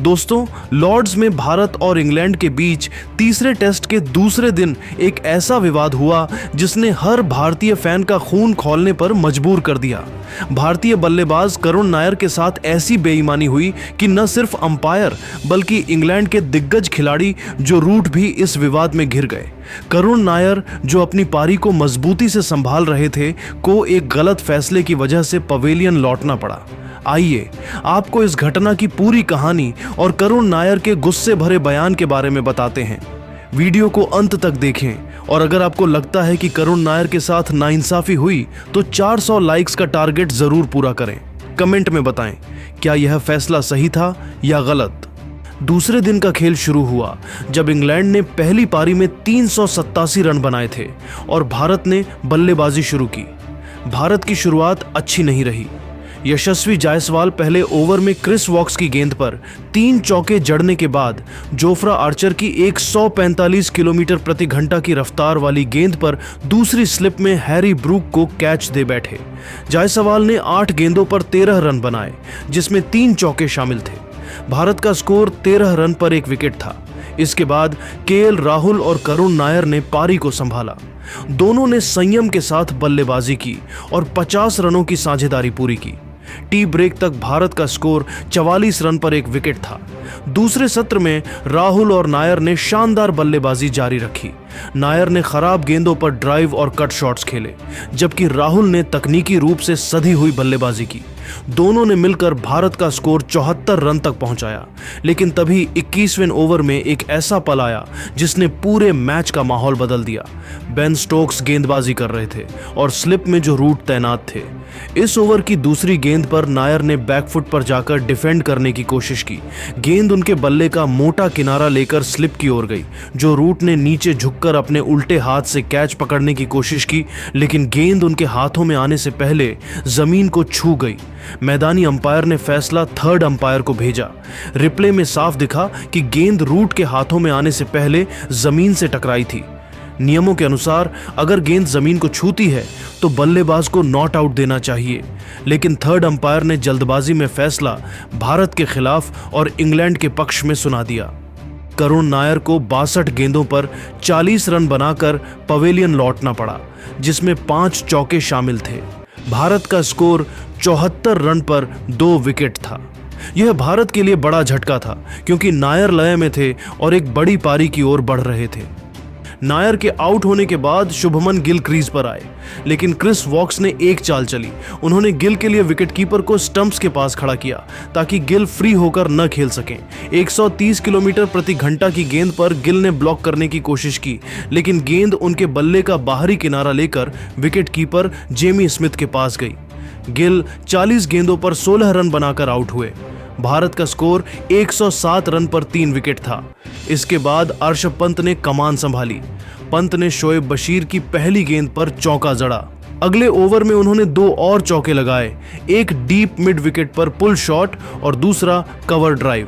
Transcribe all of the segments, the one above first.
दोस्तों, लॉर्ड्स में भारत और इंग्लैंड के बीच तीसरे टेस्ट के दूसरे दिन एक ऐसा विवाद हुआ जिसने हर भारतीय फैन का खून खौलने पर मजबूर कर दिया। भारतीय बल्लेबाज करुण नायर के साथ ऐसी बेईमानी हुई कि न सिर्फ अंपायर बल्कि इंग्लैंड के दिग्गज खिलाड़ी जो रूट भी इस विवाद में घिर गए। करुण नायर, जो अपनी पारी को मजबूती से संभाल रहे थे, को एक गलत फैसले की वजह से पवेलियन लौटना पड़ा। आइए आपको इस घटना की पूरी कहानी और करुण नायर के गुस्से भरे बयान के बारे में बताते हैं। वीडियो को अंत तक देखें और अगर आपको लगता है कि करुण नायर के साथ नाइंसाफी हुई तो 400 लाइक्स का टारगेट जरूर पूरा करें। कमेंट में बताएं, क्या यह फैसला सही था या गलत। दूसरे दिन का खेल शुरू हुआ जब इंग्लैंड ने पहली पारी में 387 रन बनाए थे और भारत ने बल्लेबाजी शुरू की। भारत की शुरुआत अच्छी नहीं रही। यशस्वी जायसवाल पहले ओवर में क्रिस वॉक्स की गेंद पर 3 चौके जड़ने के बाद जोफ्रा आर्चर की 145 किलोमीटर प्रति घंटा की रफ्तार वाली गेंद पर दूसरी स्लिप में हैरी ब्रूक को कैच दे बैठे। जायसवाल ने 8 गेंदों पर 13 रन बनाए, जिसमें 3 चौके शामिल थे। भारत का स्कोर 13 रन पर 1 विकेट था। इसके बाद केएल राहुल और करुण नायर ने पारी को संभाला। दोनों ने संयम के साथ बल्लेबाजी की और 50 रनों की साझेदारी पूरी की। टी ब्रेक तक भारत का स्कोर 44 रन पर 1 विकेट था। दूसरे सत्र में राहुल और नायर ने शानदार बल्लेबाजी जारी रखी। नायर ने खराब गेंदों पर ड्राइव और कट शॉट्स खेले, जबकि राहुल ने तकनीकी रूप से सधी हुई बल्लेबाजी की। दोनों ने मिलकर भारत का स्कोर 74 रन तक पहुंचाया। लेकिन तभी 21वें ओवर में एक ऐसा पल आया जिसने पूरे मैच का माहौल बदल दिया। बेन स्टोक्स गेंदबाजी कर रहे थे और स्लिप में जो रूट तैनात थे। इस ओवर की दूसरी गेंद पर नायर ने बैकफुट पर जाकर डिफेंड करने की कोशिश की। गेंद उनके बल्ले का मोटा किनारा लेकर स्लिप की ओर गई। जो रूट ने नीचे झुककर अपने उल्टे हाथ से कैच पकड़ने की कोशिश की, लेकिन गेंद उनके हाथों में आने से पहले जमीन को छू गई। मैदानी अंपायर ने फैसला थर्ड अंपायर को भेजा। रिप्ले में साफ दिखा कि गेंद रूट के हाथों में आने से पहले जमीन से टकराई थी। नियमों के अनुसार अगर गेंद जमीन को छूती है तो बल्लेबाज को नॉट आउट देना चाहिए, लेकिन थर्ड अंपायर ने जल्दबाजी में फैसला भारत के खिलाफ और इंग्लैंड के पक्ष में सुना दिया। करुण नायर को 62 गेंदों पर 40 रन बनाकर पवेलियन लौटना पड़ा, जिसमें 5 चौके शामिल थे। भारत का स्कोर 74 रन पर 2 विकेट था। यह भारत के लिए बड़ा झटका था क्योंकि नायर लय में थे और एक बड़ी पारी की ओर बढ़ रहे थे। नायर के आउट होने के बाद शुभमन गिल क्रीज पर आए, लेकिन क्रिस वॉक्स ने एक चाल चली। उन्होंने गिल के लिए विकेटकीपर को स्टंप्स के पास खड़ा किया ताकि गिल फ्री होकर न खेल सकें। 130 किलोमीटर प्रति घंटा की गेंद पर गिल ने ब्लॉक करने की कोशिश की, लेकिन गेंद उनके बल्ले का बाहरी किनारा लेकर विकेटकीपर जेमी स्मिथ के पास गई। गिल 40 गेंदों पर 16 रन बनाकर आउट हुए। भारत का स्कोर 107 रन पर 3 विकेट था। इसके बाद अर्षभ पंत ने कमान संभाली। पंत ने शोएब बशीर की पहली गेंद पर चौका जड़ा। अगले ओवर में उन्होंने 2 और चौके लगाए, एक डीप मिड विकेट पर पुल शॉट और दूसरा कवर ड्राइव।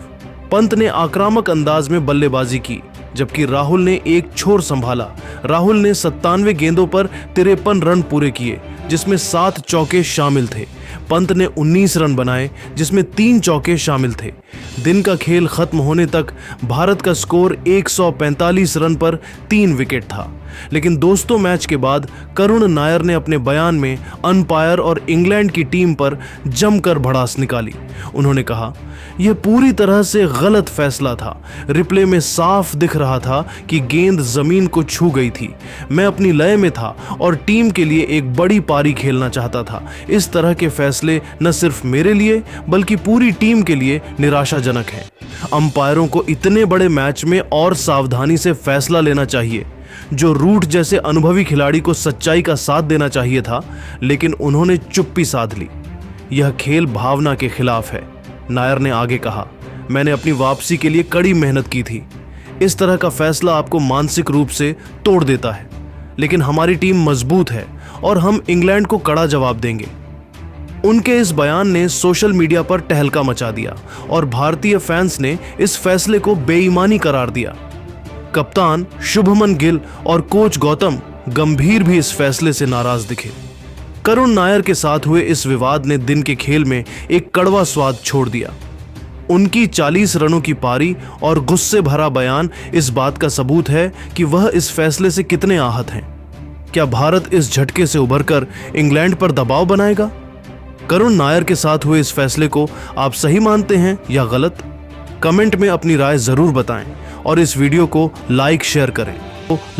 पंत ने आक्रामक अंदाज में बल्लेबाजी की, जबकि राहुल ने एक छोर संभाला। राहुल ने 97 गेंदों पर 53 रन पूरे किए, जिसमें 7 चौके शामिल थे। पंत ने 19 रन बनाए, जिसमें 3 चौके शामिल थे। दिन का खेल खत्म होने तक भारत का स्कोर 145 रन पर 3 विकेट था। लेकिन दोस्तों, मैच के बाद करुण नायर ने अपने बयान में अंपायर और इंग्लैंड की टीम पर जमकर भड़ास निकाली। उन्होंने कहा, यह पूरी तरह से गलत फैसला था। रिप्ले में साफ दिख रहा था कि गेंद जमीन को छू गई थी। मैं अपनी लय में था और टीम के लिए एक बड़ी पारी खेलना चाहता था। इस तरह के फैसले न सिर्फ मेरे लिए बल्कि पूरी टीम के लिए निराशाजनक हैं। अंपायरों को इतने बड़े मैच में और सावधानी से फैसला लेना चाहिए। जो रूट जैसे अनुभवी खिलाड़ी को सच्चाई का साथ देना चाहिए था, लेकिन उन्होंने चुप्पी साध ली। यह खेल भावना के खिलाफ है। नायर ने आगे कहा, मैंने अपनी वापसी के लिए कड़ी मेहनत की थी। इस तरह का फैसला आपको मानसिक रूप से तोड़ देता है, लेकिन हमारी टीम मजबूत है और हम इंग्लैंड को कड़ा जवाब देंगे। उनके इस बयान ने सोशल मीडिया पर तहलका मचा दिया और भारतीय फैंस ने इस फैसले को बेईमानी करार दिया। कप्तान शुभमन गिल और कोच गौतम गंभीर भी इस फैसले से नाराज दिखे। करुण नायर के साथ हुए इस विवाद ने दिन के खेल में एक कड़वा स्वाद छोड़ दिया। उनकी 40 रनों की पारी और गुस्से भरा बयान इस बात का सबूत है कि वह इस फैसले से कितने आहत हैं। क्या भारत इस झटके से उभरकर इंग्लैंड पर दबाव बनाएगा? करुण नायर के साथ हुए इस फैसले को आप सही मानते हैं या गलत? कमेंट में अपनी राय जरूर बताएं और इस वीडियो को लाइक शेयर करें।